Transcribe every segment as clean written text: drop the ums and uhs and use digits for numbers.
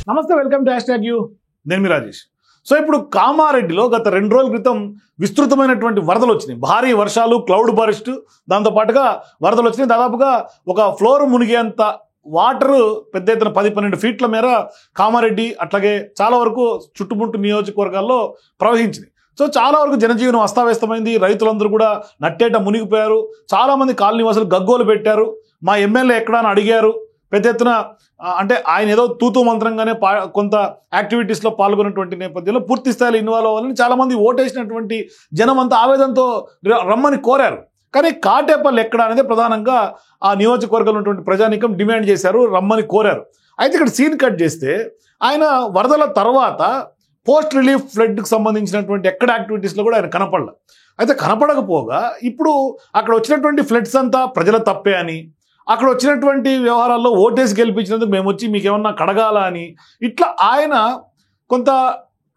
నమస్తే, welcome to #you. నేను మీ Rajesh. So ఇప్పుడు కామారెడ్డిలో గత 2 రోజుల క్రితం విస్తృతమైనటువంటి వరదలు వచ్చినాయి. భారీ వర్షాలు, క్లౌడ్ బర్స్ట్, దాంతోపాటుగా వరదలు వచ్చినాయి. దాదాపుగా ఒక ఫ్లోర్ మునిగేంత వాటర్ పెద్ద ఎత్తున 10-12 ఫీట్ల మేర కామారెడ్డి అట్లాగే చాలా వరకు చుట్టుముట్టు నియోజకవర్గాల్లో ప్రవహించింది. సో చాలా వరకు జనజీవనం అస్తవ్యస్తమైంది. రైతులందరూ కూడా నట్టేట మునిగిపోయారు. చాలామంది కాలనీవాసులు గగ్గోలు పెట్టారు. మా ఎమ్మెల్యే ఎక్కడా అని అడిగారు. పెద్ద ఎత్తున అంటే ఆయన ఏదో తూతూ మంత్రంగానే కొంత యాక్టివిటీస్లో పాల్గొన్నటువంటి నేపథ్యంలో పూర్తి స్థాయిలో ఇన్వాల్వ్ అవ్వాలని చాలామంది ఓటేసినటువంటి జనం అంతా ఆవేదనతో రమ్మని కోరారు. కానీ కాటేపల్లి ఎక్కడ అనేది ప్రధానంగా ఆ నియోజకవర్గంలో ఉన్నటువంటి ప్రజానీకం డిమాండ్ చేశారు, రమ్మని కోరారు. అయితే ఇక్కడ సీన్ కట్ చేస్తే ఆయన వరదల తర్వాత పోస్ట్ రిలీఫ్ ఫ్లడ్కి సంబంధించినటువంటి ఎక్కడ యాక్టివిటీస్లో కూడా ఆయన కనపడలే. అయితే కనపడకపోగా ఇప్పుడు అక్కడ వచ్చినటువంటి ఫ్లడ్స్ అంతా ప్రజల తప్పే అని, అక్కడ వచ్చినటువంటి వ్యవహారాల్లో ఓటేసి గెలిపించినందుకు మేము వచ్చి మీకేమన్నా కడగాల అని ఇట్లా ఆయన కొంత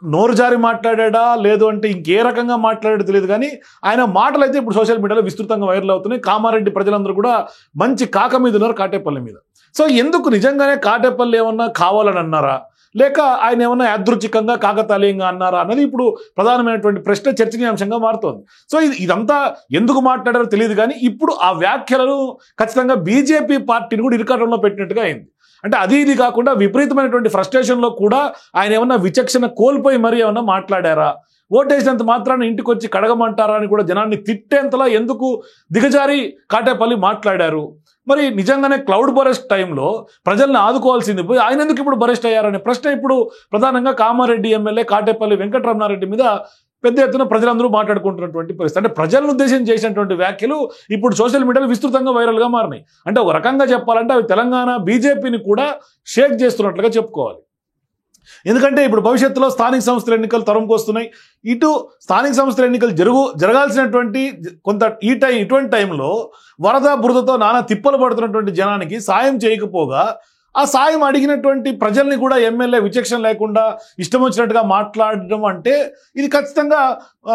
నోరు జారి మాట్లాడా లేదు అంటే ఇంకే రకంగా మాట్లాడాడో తెలియదు. కానీ ఆయన మాటలు అయితే ఇప్పుడు సోషల్ మీడియాలో విస్తృతంగా వైరల్ అవుతున్నాయి. కామారెడ్డి ప్రజలందరూ కూడా మంచి కాక మీద ఉన్నారు కాటేపల్లి మీద. సో ఎందుకు నిజంగానే కాటేపల్లి ఏమన్నా కావాలని అన్నారా, లేక ఆయన ఏమన్నా యాదృచ్ఛికంగా కాకతాళీయంగా అన్నారా అన్నది ఇప్పుడు ప్రధానమైనటువంటి ప్రశ్న, చర్చనీయాంశంగా మారుతోంది. సో ఇదంతా ఎందుకు మాట్లాడారో తెలియదు. కానీ ఇప్పుడు ఆ వ్యాఖ్యలను ఖచ్చితంగా బీజేపీ పార్టీని కూడా ఇరుకాటంలో పెట్టినట్టుగా అయింది. అంటే అది ఇది కాకుండా విపరీతమైనటువంటి ఫ్రస్ట్రేషన్లో కూడా ఆయన ఏమన్నా విచక్షణ కోల్పోయి మరీ ఏమన్నా మాట్లాడారా, ఓటేసినంత మాత్రాన్ని ఇంటికి వచ్చి కడగమంటారా అని కూడా జనాన్ని తిట్టేంతలా ఎందుకు దిగజారి కాటేపల్లి మాట్లాడారు. మరి నిజంగానే క్లౌడ్ బరెస్ట్ టైంలో ప్రజల్ని ఆదుకోవాల్సింది పోయి ఆయన ఎందుకు ఇప్పుడు బరెస్ట్ అయ్యారనే ప్రశ్న ఇప్పుడు ప్రధానంగా కామారెడ్డి ఎమ్మెల్యే కాటేపల్లి వెంకటరమణారెడ్డి మీద పెద్ద ఎత్తున ప్రజలందరూ మాట్లాడుకుంటున్నటువంటి పరిస్థితి. అంటే ప్రజలను ఉద్దేశించి చేసినటువంటి వ్యాఖ్యలు ఇప్పుడు సోషల్ మీడియాలో విస్తృతంగా వైరల్గా మారినాయి. అంటే ఒక రకంగా చెప్పాలంటే అవి తెలంగాణ బీజేపీని కూడా షేక్ చేస్తున్నట్లుగా చెప్పుకోవాలి. ఎందుకంటే ఇప్పుడు భవిష్యత్తులో స్థానిక సంస్థల ఎన్నికలు తరంకు వస్తున్నాయి. ఇటు స్థానిక సంస్థల ఎన్నికలు జరగాల్సినటువంటి కొంత ఇటువంటి టైంలో వరద బురదతో నానా తిప్పలు పడుతున్నటువంటి జనానికి సాయం చేయకపోగా ఆ సాయం అడిగినటువంటి ప్రజల్ని కూడా ఎమ్మెల్యే విచక్షణ లేకుండా ఇష్టం వచ్చినట్టుగా మాట్లాడడం అంటే ఇది ఖచ్చితంగా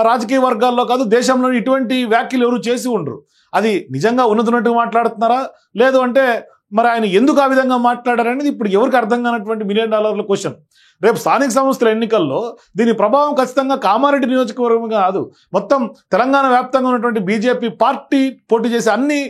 రాజకీయ వర్గాల్లో కాదు, దేశంలో ఇటువంటి వ్యాఖ్యలు ఎవరు చేసి ఉండరు. అది నిజంగా ఉన్నట్టుగా మాట్లాడుతున్నారా, లేదు అంటే మరి ఆయన ఎందుకు ఆ విధంగా మాట్లాడారనేది ఇప్పుడు ఎవరికి అర్థం కానటువంటి $1 మిలియన్ క్వశ్చన్. రేపు స్థానిక సంస్థల ఎన్నికల్లో దీని ప్రభావం ఖచ్చితంగా కామారెడ్డి నియోజకవర్గం కాదు, మొత్తం తెలంగాణ వ్యాప్తంగా ఉన్నటువంటి బీజేపీ పార్టీ పోటీ చేసే అన్ని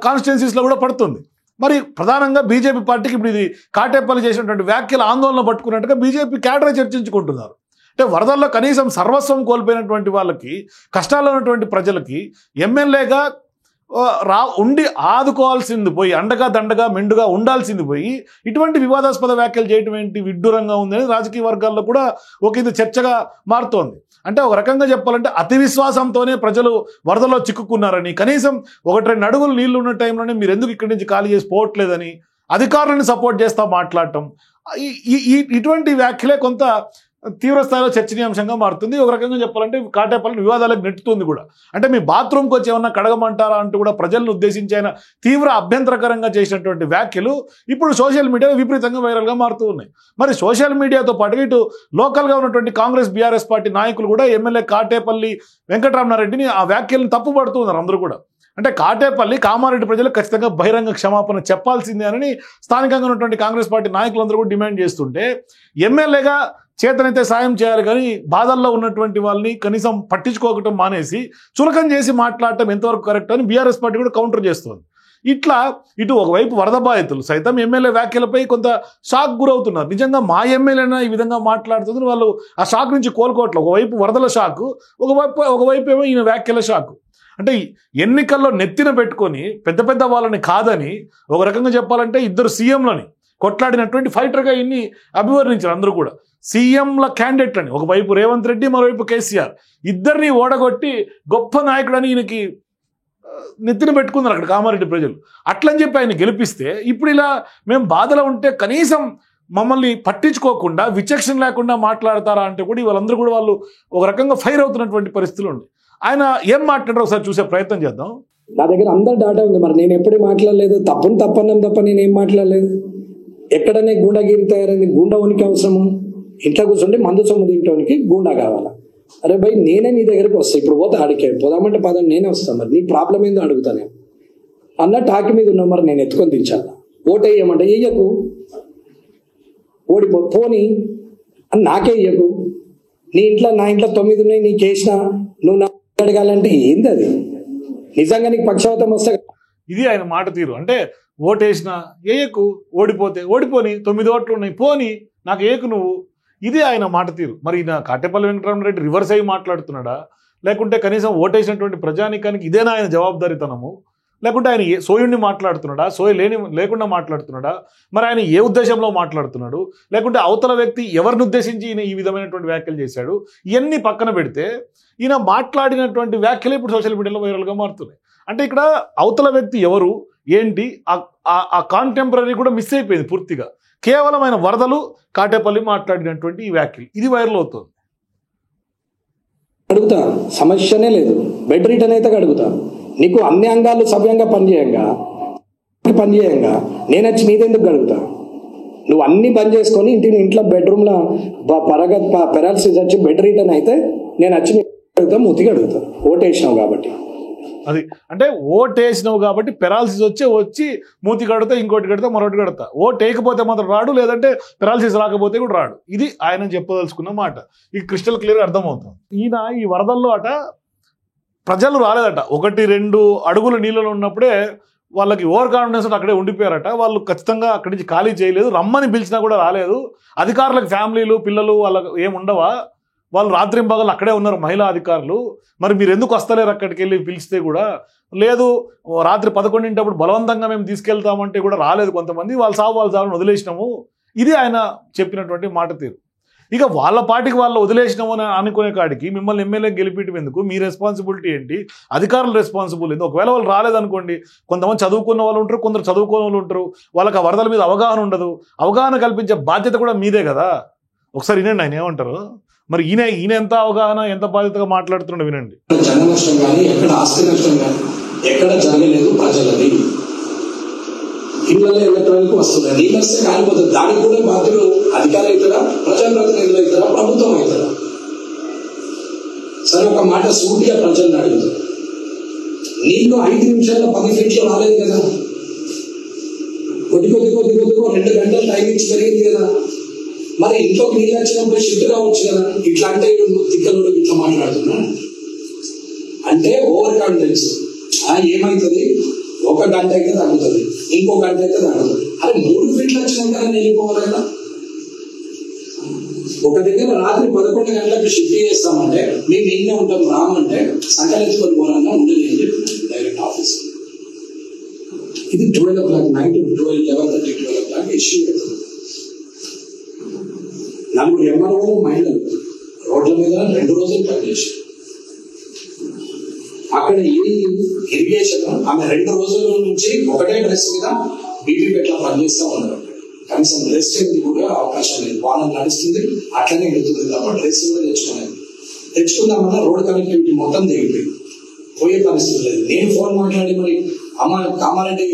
కాన్స్టిట్యున్సీస్లో కూడా పడుతుంది. మరి ప్రధానంగా బీజేపీ పార్టీకి ఇప్పుడు ఇది కాటేపల్లి చేసినటువంటి వ్యాఖ్యలు ఆందోళన పట్టుకున్నట్టుగా బీజేపీ క్యాడర్ చర్చించుకుంటున్నారు. అంటే వరదల్లో కనీసం సర్వస్వం కోల్పోయినటువంటి వాళ్ళకి, కష్టాల్లో ఉన్నటువంటి ప్రజలకి ఎమ్మెల్యేగా ఉండి ఆదుకోవాల్సింది పోయి, అండగా దండగా మెండుగా ఉండాల్సింది పోయి ఇటువంటి వివాదాస్పద వ్యాఖ్యలు చేయడం ఏంటి, విడ్డూరంగా ఉందని రాజకీయ వర్గాల్లో కూడా ఒక ఇది చర్చగా మారుతోంది. అంటే ఒక రకంగా చెప్పాలంటే అతి విశ్వాసంతోనే ప్రజలు వరదలో చిక్కుకున్నారని, కనీసం 1-2 అడుగులు నీళ్లు ఉన్న టైంలోనే మీరు ఎందుకు ఇక్కడి నుంచి ఖాళీ చేసి పోవట్లేదని అధికారులను సపోర్ట్ చేస్తా మాట్లాడటం, ఇటువంటి వ్యాఖ్యలే కొంత తీవ్ర స్థాయిలో చర్చనీయాంశంగా మారుతుంది. ఒక రకంగా చెప్పాలంటే కాటేపల్లిని వివాదాలకు నెట్టుతుంది కూడా. అంటే మీ బాత్రూమ్కి వచ్చి ఏమన్నా కడగమంటారా అంటూ కూడా ప్రజలను ఉద్దేశించి ఆయన తీవ్ర అభ్యంతరకరంగా చేసినటువంటి వ్యాఖ్యలు ఇప్పుడు సోషల్ మీడియాలో విపరీతంగా వైరల్గా మారుతూ ఉన్నాయి. మరి సోషల్ మీడియాతో పాటు ఇటు లోకల్గా ఉన్నటువంటి కాంగ్రెస్ బీఆర్ఎస్ పార్టీ నాయకులు కూడా ఎమ్మెల్యే కాటేపల్లి వెంకటరమణారెడ్డిని ఆ వ్యాఖ్యలను తప్పుపడుతూ ఉన్నారు అందరూ కూడా. అంటే కాటేపల్లి కామారెడ్డి ప్రజలు ఖచ్చితంగా బహిరంగ క్షమాపణ చెప్పాల్సిందే అని స్థానికంగా ఉన్నటువంటి కాంగ్రెస్ పార్టీ నాయకులందరూ కూడా డిమాండ్ చేస్తుంటే, ఎమ్మెల్యేగా చేతనైతే సాయం చేయాలి కానీ బాధల్లో ఉన్నటువంటి వాళ్ళని కనీసం పట్టించుకోవటం మానేసి చులకం చేసి మాట్లాడటం ఎంతవరకు కరెక్ట్ అని బీఆర్ఎస్ పార్టీ కూడా కౌంటర్ చేస్తుంది. ఇట్లా ఇటు ఒకవైపు వరద బాధితులు సైతం ఎమ్మెల్యే వ్యాఖ్యలపై కొంత షాక్ గురవుతున్నారు. నిజంగా మా ఎమ్మెల్యేనా ఈ విధంగా మాట్లాడుతుంది, వాళ్ళు ఆ షాక్ నుంచి కోలుకోవట్లేదు. ఒకవైపు వరదల షాకు, ఒకవైపు ఏమో ఈయన వ్యాఖ్యల షాకు. అంటే ఎన్నికల్లో నెత్తిన పెట్టుకొని పెద్ద పెద్ద వాళ్ళని కాదని ఒక రకంగా చెప్పాలంటే ఇద్దరు సీఎంలని కొట్లాడినటువంటి ఫైటర్గా ఇన్ని అభివర్ణించారు అందరూ కూడా. సీఎంల క్యాండిడేట్ అని ఒకవైపు రేవంత్ రెడ్డి, మరోవైపు కేసీఆర్, ఇద్దరిని ఓడగొట్టి గొప్ప నాయకుడని ఈయనకి నెత్తిన పెట్టుకున్నారు అక్కడ కామారెడ్డి ప్రజలు. అట్లని చెప్పి ఆయన గెలిపిస్తే ఇప్పుడు ఇలా మేము బాధలో ఉంటే కనీసం మమ్మల్ని పట్టించుకోకుండా విచక్షణ లేకుండా మాట్లాడతారా అంటే కూడా వాళ్ళందరూ కూడా వాళ్ళు ఒక రకంగా ఫైర్ అవుతున్నటువంటి పరిస్థితులు ఉంది. ఆయన ఏం మాట్లాడారో ఒకసారి చూసే ప్రయత్నం చేద్దాం. నా దగ్గర అందరు డాటా ఉంది, మరి నేను ఎప్పుడూ మాట్లాడలేదు, తప్పన్నాం తప్ప నేనేం మాట్లాడలేదు. ఎక్కడనే గూండాగిరి తయారైంది, గూండా ఉనికి అవసరము, ఇంట్లో కూర్చుంటే మందు సొమ్ము తింటానికి గూండా కావాలా? అరే భయ్ నేనే నీ దగ్గరికి వస్తాను, ఇప్పుడు పోతే ఆడికే పోదామంటే పదని నేనే వస్తాను, మరి నీ ప్రాబ్లం ఏందో అడుగుతాను అన్న టాకి మీద ఉన్నావు, మరి నేను ఎత్తుకొని దించాలా? ఓటు వేయమంటే వేయకు, పోని అని నాకే ఇయ్యకు, నీ ఇంట్లో నా ఇంట్లో 9 ఉన్నాయి నీకు వేసిన, నువ్వు నా అడగాలంటే ఏంది అది? నిజంగా నీకు పక్షవాతం వస్తే ఇది ఆయన మాట తీరు. అంటే ఓటేసినా ఏయకు, ఓడిపోతే ఓడిపోని, 9 ఓట్లు ఉన్నాయి పోని, నాకు ఏకు నువ్వు. ఇది ఆయన మాట తీరు. మరి ఈయన కాటేపల్లి వెంకటరామరెడ్డి రివర్స్ అయ్యి మాట్లాడుతున్నాడా, లేకుంటే కనీసం ఓటేసినటువంటి ప్రజానికానికి ఇదేనా ఆయన జవాబుదారీతనము, లేకుంటే ఆయన సోయుడిని మాట్లాడుతున్నాడా, సోయ లేకుండా మాట్లాడుతున్నాడా, మరి ఆయన ఏ ఉద్దేశంలో మాట్లాడుతున్నాడు, లేకుంటే అవతల వ్యక్తి ఎవరిని ఉద్దేశించి ఈయన ఈ విధమైనటువంటి వ్యాఖ్యలు చేశాడు, ఇవన్నీ పక్కన పెడితే ఈయన మాట్లాడినటువంటి వ్యాఖ్యలు ఇప్పుడు సోషల్ మీడియాలో వైరల్గా మారుతున్నాయి. అంటే ఇక్కడ అవతల వ్యక్తి ఎవరు ఏంటి ఆ కాంటెంపరీ కూడా మిస్ అయిపోయింది పూర్తిగా. కేవలం ఆయన వరదలు, కాటేపల్లి మాట్లాడినటువంటి ఈ వ్యాఖ్యలు ఇది వైరల్ అవుతుంది. అడుగుతా, సమస్యనే లేదు, బెడ్ రిటర్న్ అయితే అడుగుతా. నీకు అన్ని అంగాలు సవ్యంగా పనిచేయంగా నేను వచ్చి నీదెందుకు అడుగుతా? నువ్వు అన్ని పని చేసుకొని ఇంట్లో బెడ్రూమ్లో పెరాలసిస్ వచ్చి బెడ్ రిటర్న్ అయితే నేను వచ్చి అడుగుతా, మూతికి అడుగుతా. ఓటేసినావు కాబట్టి, అది అంటే ఓటేసినావు కాబట్టి పెరాలసిస్ వచ్చి మూతి కడితే, ఇంకోటి కడితే, మరొకటి కడతా. ఓటు వేయకపోతే మాత్రం రాడు, లేదంటే పెరాలసిస్ రాకపోతే కూడా రాడు. ఇది ఆయన చెప్పదలుచుకున్న మాట. ఇది క్రిస్టల్ క్లియర్గా అర్థమవుతుంది. ఈయన ఈ వరదల్లో ప్రజలు రాలేదట, 1-2 అడుగుల నీళ్ళలో ఉన్నప్పుడే వాళ్ళకి ఓవర్ కాన్ఫిడెన్స్ అక్కడే ఉండిపోయారట. వాళ్ళు ఖచ్చితంగా అక్కడి నుంచి ఖాళీ చేయలేదు, రమ్మని పిలిచినా కూడా రాలేదు. అధికారులకు ఫ్యామిలీలు పిల్లలు వాళ్ళకి ఏముండవా, వాళ్ళు రాత్రింబగళ్ళు అక్కడే ఉన్నారు మహిళా అధికారులు. మరి మీరు ఎందుకు వస్తలేరు అక్కడికి వెళ్ళి పిలిస్తే కూడా లేదు, రాత్రి 11 బలవంతంగా మేము తీసుకెళ్తామంటే కూడా రాలేదు కొంతమంది, వాళ్ళ సావుని వదిలేసినాము. ఇది ఆయన చెప్పినటువంటి మాట తీరు. ఇక వాళ్ళ పార్టీకి వాళ్ళు వదిలేసినాము అని అనుకునే కాడికి మిమ్మల్ని ఎమ్మెల్యే గెలిపించడం ఎందుకు, మీ రెస్పాన్సిబిలిటీ ఏంటి, అధికారుల రెస్పాన్సిబిలిటీ ఏంటి? ఒకవేళ వాళ్ళు రాలేదనుకోండి, కొంతమంది చదువుకున్న వాళ్ళు ఉంటారు, కొందరు చదువుకున్న వాళ్ళు ఉంటారు, వాళ్ళకి ఆ వరదల మీద అవగాహన ఉండదు. అవగాహన కల్పించే బాధ్యత కూడా మీదే కదా. ఒకసారి వినండి ఆయన ఏమంటారు. మరి ఈయన ఎంత అవగాహన, ఎంత బాధ్యతగా మాట్లాడుతున్నాడో వినండి. జన నష్టం కానీ, ఎక్కడ ఆస్తి నష్టం కానీ ఎక్కడ జరగలేదు. ప్రజలది ఇళ్ళలో ఎలక్ట్రానిక్ వస్తుంది, నీళ్ళు వస్తే కాలిపోతుంది. దానికి కూడా బాధ్యులు అధికారులు అవుతారా, ప్రజాప్రతినిధులు అవుతారా, ప్రభుత్వం అవుతారా? సరే, ఒక మాట సూటిగా ప్రజలను అడుగుతారు. నీళ్ళు 5 నిమిషాల్లో 10 ఫీట్లు రాలేదు కదా, కొద్ది 2 గంటలు టైం ఇచ్చి జరిగింది కదా. మరి ఇంట్లోకి నీళ్ళు వచ్చినప్పుడు షిఫ్ట్ కావచ్చు కదా. ఇట్లా అంటే తిక్కలు ఇట్లా మాట్లాడుతున్నా అంటే ఓవర్ కాన్ఫిడెన్స్. ఏమవుతుంది, 1 గంట అయితే తగ్గుతుంది, ఇంకో గంట అయితే తగ్గుతుంది. అరే 3 ఫీట్లు వచ్చినాక వెళ్ళిపోవాలి కదా. ఒక దగ్గర రాత్రి 11 గంటలకు షిఫ్ట్ చేస్తామంటే మేము ఏమే ఉంటాం, రామంటే సంకలించుకొని పోవాలన్నా ఉండదు అని చెప్పినాను డైరెక్ట్ ఆఫీస్. ఇది 12 o'clock నైట్, 11:30, 12 o'clock ఇష్యూ అవుతుంది. 4 ఎంఆర్ఓలు మహిళలు రోడ్ల మీద 2 రోజులు పనిచేసి అక్కడ ఇరిగేషన్ ఆమె 2 రోజుల నుంచి ఒకటే డ్రెస్ మీద బీపీ పెట్లా పనిచేస్తూ ఉన్నారు. కనీసం డ్రెస్ కూడా అవకాశం లేదు. వాహనం నడుస్తుంది, అట్లనే వెళ్తుంది కాబట్టి డ్రెస్ కూడా తెచ్చుకుందామన్నా రోడ్ కనెక్టివిటీ మొత్తం తెగిపోయింది, పోయే పరిస్థితి లేదు. నేను ఫోన్ మాట్లాడి మరి కామారెడ్డి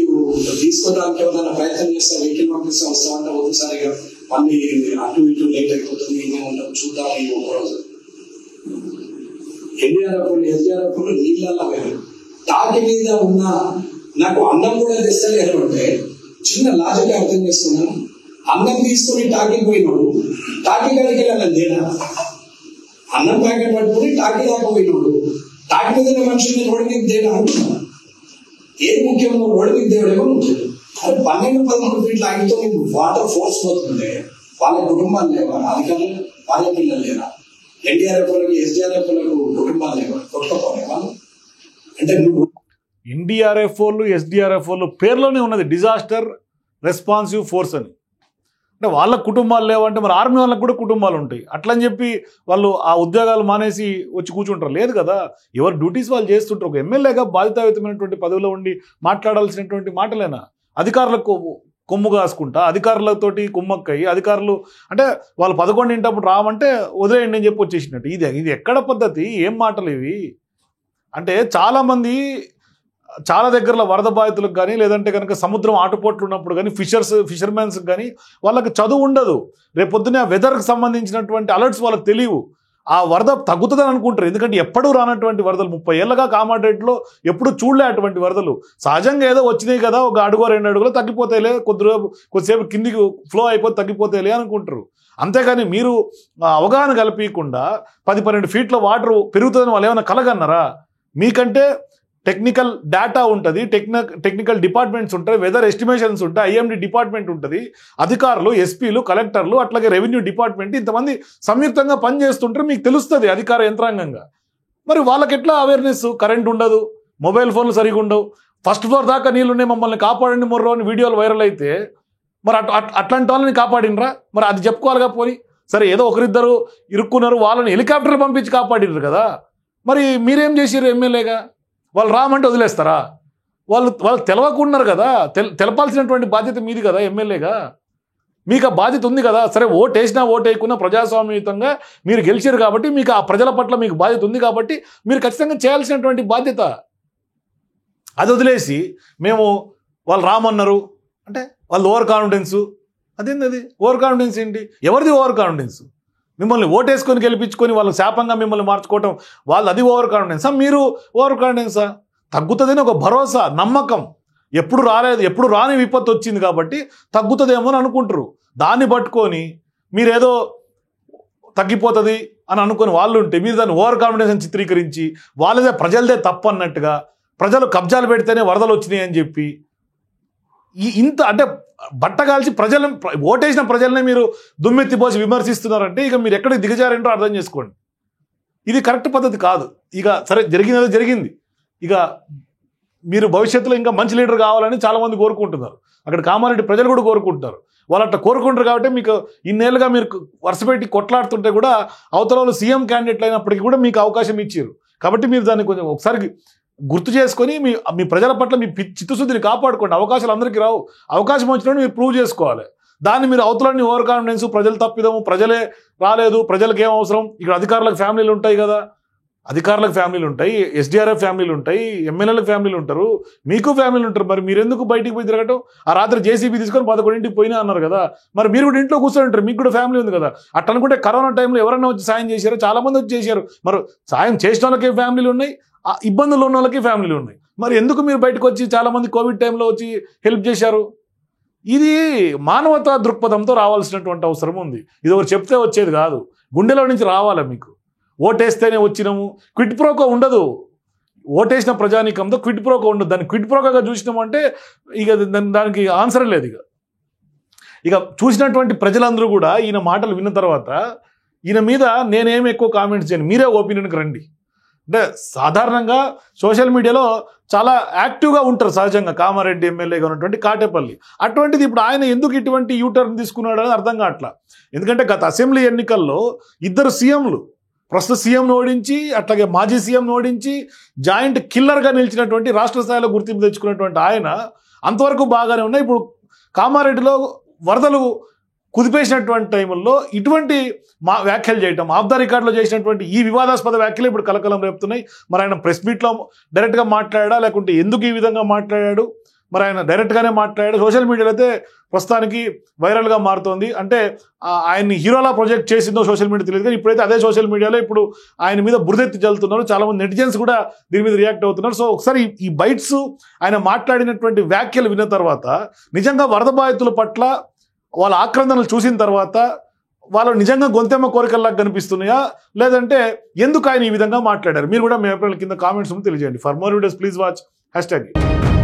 తీసుకోవడానికి ఏమైనా ప్రయత్నం చేస్తా, వెహికల్ పంపిస్తా, వస్తామంటే ఒకసారిగా మళ్ళీ అటు ఇటు లేట్ అయిపోతుంది, ఏమే ఉంటాం చూద్దాం. ఈ ఒక్కరోజు ఎస్డిఆర్ఎఫ్ నీళ్ళల్లో వేరు టాకి మీద ఉన్న నాకు అన్నం కూడా తెస్తలేరు అంటే చిన్న లాజిక్ అర్థం చేస్తున్నాను. అన్నం తీసుకుని టాకి పోయినాడు, టాకి కాడికి వెళ్ళాలని లేదా, అన్నం ప్యాకెట్ పట్టుకుని టాకి దాకా పోయినాడు, టాకి మీద మనుషుల్ని రోడ్డు మీద తేడా అంటున్నాను. ఏది ముఖ్యంగా రోడ్డు మీద తేవడేమో ముఖ్యం. అది 12-13 ఫీట్ల ఆగితో వాటర్ ఫోర్స్ పోతుంటే వాళ్ళ కుటుంబాలు లేవా, అధికారులు వాళ్ళ పిల్లలు లేరా, ఎన్డీఆర్ఎఫ్లకు ఎస్డిఆర్ఎఫ్లకు కుటుంబాలు లేవా, కొట్టుకోపోలే వాళ్ళు. అంటే ఎన్డీఆర్ఎఫ్ వాళ్ళు ఎస్డిఆర్ఎఫ్ వాళ్ళు పేర్లోనే ఉన్నది డిజాస్టర్ రెస్పాన్సివ్ ఫోర్స్ అని. అంటే వాళ్ళ కుటుంబాలు లేవంటే మరి ఆర్మీ వాళ్ళకి కూడా కుటుంబాలు ఉంటాయి. అట్లని చెప్పి వాళ్ళు ఆ ఉద్యోగాలు మానేసి వచ్చి కూర్చుంటారు? లేదు కదా, ఎవరు డ్యూటీస్ వాళ్ళు చేస్తుంటారు. ఒక ఎమ్మెల్యేగా బాధ్యతాయుతమైనటువంటి పదవిలో ఉండి మాట్లాడాల్సినటువంటి మాటలేనా? అధికారులకు కొమ్ము కాసుకుంటా, అధికారులతోటి కుమ్మక్కయ్యి, అధికారులు అంటే వాళ్ళు 11 రామంటే వదిలేయండి అని చెప్పి వచ్చేసినట్టు. ఇది ఎక్కడ పద్ధతి? ఏం మాటలు ఇవి? అంటే చాలామంది చాలా దగ్గరలో వరద బాధితులకు కానీ, లేదంటే కనుక సముద్రం ఆటుపోట్లు ఉన్నప్పుడు కానీ, ఫిషర్మెన్స్ కానీ వాళ్ళకి చదువు ఉండదు. రేపొద్దునే ఆ వెదర్కి సంబంధించినటువంటి అలర్ట్స్ వాళ్ళకి తెలియవు. ఆ వరద తగ్గుతుందని అనుకుంటారు. ఎందుకంటే ఎప్పుడూ రానటువంటి వరదలు 30 ఏళ్ళగా కామారెడ్డిలో ఎప్పుడు చూడలే అటువంటి వరదలు. సహజంగా ఏదో వచ్చినాయి కదా, ఒక అడుగో 2 అడుగులో తగ్గిపోతాయిలే, కొద్దిసేపు కిందికి ఫ్లో అయిపోతే తగ్గిపోతాయిలే అనుకుంటారు. అంతేగాని మీరు అవగాహన కల్పించకుండా 10-12 ఫీట్ల వాటర్ పెరుగుతుందని వాళ్ళు ఏమైనా కలగన్నారా? మీకంటే టెక్నికల్ డేటా ఉంటుంది, టెక్నికల్ డిపార్ట్మెంట్స్ ఉంటాయి, వెదర్ ఎస్టిమేషన్స్ ఉంటాయి, ఐఎండి డిపార్ట్మెంట్ ఉంటుంది, అధికారులు, ఎస్పీలు, కలెక్టర్లు, అట్లాగే రెవెన్యూ డిపార్ట్మెంట్, ఇంతమంది సంయుక్తంగా పనిచేస్తుంటారు. మీకు తెలుస్తుంది అధికార యంత్రాంగంగా. మరి వాళ్ళకి ఎట్లా అవేర్నెస్? కరెంట్ ఉండదు, మొబైల్ ఫోన్లు సరిగా ఉండవు, ఫస్ట్ ఫ్లోర్ దాకా నీళ్ళున్నాయి, మమ్మల్ని కాపాడండి మొర్రో అని వీడియోలు వైరల్ అయితే మరి అట్లాంటి వాళ్ళని కాపాడినరా? మరి అది చెప్పుకోవాలిగా. పోని సరే ఏదో ఒకరిద్దరు ఇరుక్కున్నారు, వాళ్ళని హెలికాప్టర్లు పంపించి కాపాడినారు కదా. మరి మీరేం చేసారు ఎమ్మెల్యేగా? వాళ్ళు రామంటే వదిలేస్తారా? వాళ్ళు తెలవకున్నారు కదా, తెలపాల్సినటువంటి బాధ్యత మీది కదా ఎమ్మెల్యేగా. మీకు ఆ బాధ్యత ఉంది కదా. సరే ఓటు వేసినా ఓటు వేయకున్నా ప్రజాస్వామ్యయుతంగా మీరు గెలిచారు కాబట్టి మీకు ఆ ప్రజల పట్ల మీకు బాధ్యత ఉంది కాబట్టి మీరు ఖచ్చితంగా చేయాల్సినటువంటి బాధ్యత. అది వదిలేసి మేము వాళ్ళు రామన్నారు అంటే వాళ్ళు ఓవర్ కాన్ఫిడెన్సు. అదేంది అది? ఓవర్ కాన్ఫిడెన్స్ ఏంటి? ఎవరిది ఓవర్ కాన్ఫిడెన్స్? మిమ్మల్ని ఓటేసుకొని గెలిపించుకొని వాళ్ళు శాపంగా మిమ్మల్ని మార్చుకోవటం, వాళ్ళు అది ఓవర్ కాన్ఫిడెన్సా? మీరు ఓవర్ కాన్ఫిడెన్సా? తగ్గుతుందని ఒక భరోసా, నమ్మకం. ఎప్పుడు రాని విపత్తు వచ్చింది కాబట్టి తగ్గుతుందేమో అని అనుకుంటారు. దాన్ని పట్టుకొని మీరేదో తగ్గిపోతుంది అని అనుకుని వాళ్ళు ఉంటే మీరు దాన్ని ఓవర్ కాన్ఫిడెన్స్ చిత్రీకరించి వాళ్ళదే ప్రజలదే తప్పు అన్నట్టుగా, ప్రజలు కబ్జాలు పెడితేనే వరదలు వచ్చినాయి అని చెప్పి ఇంత అంటే బట్టగాల్చి ఓటేసిన ప్రజలనే మీరు దుమ్మెత్తిపోసి విమర్శిస్తున్నారంటే ఇక మీరు ఎక్కడికి దిగజారంటో అర్థం చేసుకోండి. ఇది కరెక్ట్ పద్ధతి కాదు. ఇక సరే జరిగినది జరిగింది. ఇక మీరు భవిష్యత్తులో ఇంకా మంచి లీడర్ కావాలని చాలామంది కోరుకుంటున్నారు. అక్కడ కామారెడ్డి ప్రజలు కూడా కోరుకుంటున్నారు. వాళ్ళు అట్లా కోరుకుంటారు కాబట్టి మీకు ఇన్నేళ్ళుగా మీరు వరుసపెట్టి కొట్లాడుతుంటే కూడా అవతల వాళ్ళు సీఎం క్యాండిడేట్లు అయినప్పటికీ కూడా మీకు అవకాశం ఇచ్చారు. కాబట్టి మీరు దాన్ని కొంచెం ఒకసారి గుర్తు చేసుకొని మీ ప్రజల పట్ల మీ చిత్తశుద్ధిని కాపాడుకోండి. అవకాశాలు అందరికీ రావు. అవకాశం వచ్చినప్పుడు మీరు ప్రూవ్ చేసుకోవాలి. దాన్ని మీరు అవతలని ఓవర్ కాన్ఫిడెన్స్, ప్రజలు తప్పిదము, ప్రజలే రాలేదు, ప్రజలకు ఏం అవసరం, ఇక్కడ అధికారులకు ఫ్యామిలీలు ఉంటాయి కదా, అధికారులకు ఫ్యామిలీలు ఉంటాయి, ఎస్డిఆర్ఎఫ్ ఫ్యామిలీలు ఉంటాయి, ఎమ్మెల్యేలకు ఫ్యామిలీలు ఉంటారు, మీకు ఫ్యామిలీలు ఉంటారు. మరి మీరు ఎందుకు బయటికి పోయి తిరగటం? ఆ రాత్రి జేసీబీ తీసుకొని 11ంటికి పోయినా అన్నారు కదా, మరి మీరు కూడా ఇంట్లో కూర్చొని ఉంటారు, మీకు కూడా ఫ్యామిలీ ఉంది కదా. అట్లా అనుకుంటే కరోనా టైంలో ఎవరైనా వచ్చి సాయం చేశారో? చాలా మంది వచ్చి చేశారు. మరి సాయం చేసిన వాళ్ళకి ఫ్యామిలీలు ఉన్నాయి, ఇబ్బందులు ఉన్న వాళ్ళకి ఫ్యామిలీలు ఉన్నాయి. మరి ఎందుకు మీరు బయటకు వచ్చి చాలా మంది కోవిడ్ టైంలో వచ్చి హెల్ప్ చేశారు? ఇది మానవతా దృక్పథంతో రావాల్సినటువంటి అవసరం ఉంది. ఇది ఒకరు చెప్తే వచ్చేది కాదు, గుండెలో నుంచి రావాలి. మీకు ఓటేస్తేనే వచ్చినాము, క్విట్ ప్రోకో ఉండదు. ఓటేసిన ప్రజానీకంతో క్విట్ ప్రోకో ఉండదు. దాన్ని క్విట్ ప్రోకోగా చూసినామంటే ఇక దానికి ఆన్సర్ లేదు. ఇక చూసినటువంటి ప్రజలందరూ కూడా ఈయన మాటలు విన్న తర్వాత ఈయన మీద నేనేమి ఎక్కువ కామెంట్స్ చేయను, మీరే ఒపీనియన్కి రండి. అంటే సాధారణంగా సోషల్ మీడియాలో చాలా యాక్టివ్గా ఉంటారు సహజంగా కామారెడ్డి ఎమ్మెల్యేగా ఉన్నటువంటి కాటేపల్లి. అటువంటిది ఇప్పుడు ఆయన ఎందుకు ఇటువంటి యూటర్న్ తీసుకున్నాడు అని అర్థం కావట్లా. ఎందుకంటే గత అసెంబ్లీ ఎన్నికల్లో 2 సీఎంలు, ప్రస్తుత సీఎంను ఓడించి అట్లాగే మాజీ సీఎంను ఓడించి జాయింట్ కిల్లర్గా నిలిచినటువంటి రాష్ట్ర స్థాయిలో గుర్తింపు తెచ్చుకున్నటువంటి ఆయన అంతవరకు బాగానే ఉన్నాయి. ఇప్పుడు కామారెడ్డిలో వరదలు కుదిపేసినటువంటి టైంలో ఇటువంటి వ్యాఖ్యలు చేయటం, ఆఫ్ ద రికార్డులో చేసినటువంటి ఈ వివాదాస్పద వ్యాఖ్యలు ఇప్పుడు కలకలం రేపుతున్నాయి. మరి ఆయన ప్రెస్ మీట్లో డైరెక్ట్గా మాట్లాడా, లేకుంటే ఎందుకు ఈ విధంగా మాట్లాడాడు? మరి ఆయన డైరెక్ట్గానే మాట్లాడాడు. సోషల్ మీడియాలో అయితే ప్రస్తుతానికి వైరల్గా మారుతోంది. అంటే ఆయన్ని హీరోలా ప్రొజెక్ట్ చేసిందో సోషల్ మీడియా తెలియదు, కానీ ఇప్పుడైతే అదే సోషల్ మీడియాలో ఇప్పుడు ఆయన మీద బురదెత్తి చల్లుతున్నారు. చాలామంది నెటిజన్స్ కూడా దీని మీద రియాక్ట్ అవుతున్నారు. సో ఒకసారి ఈ బైట్స్, ఆయన మాట్లాడినటువంటి వ్యాఖ్యలు విన్న తర్వాత నిజంగా వరద బాధితుల పట్ల వాళ్ళ ఆక్రందనలు చూసిన తర్వాత వాళ్ళు నిజంగా గొంతెమ్మ కోరికల్లాగా కనిపిస్తున్నాయా, లేదంటే ఎందుకు ఆయన ఈ విధంగా మాట్లాడారు? మీరు కూడా మీ అభిప్రాయాల కింద కామెంట్స్ తెలియజేయండి. For more videos please watch #.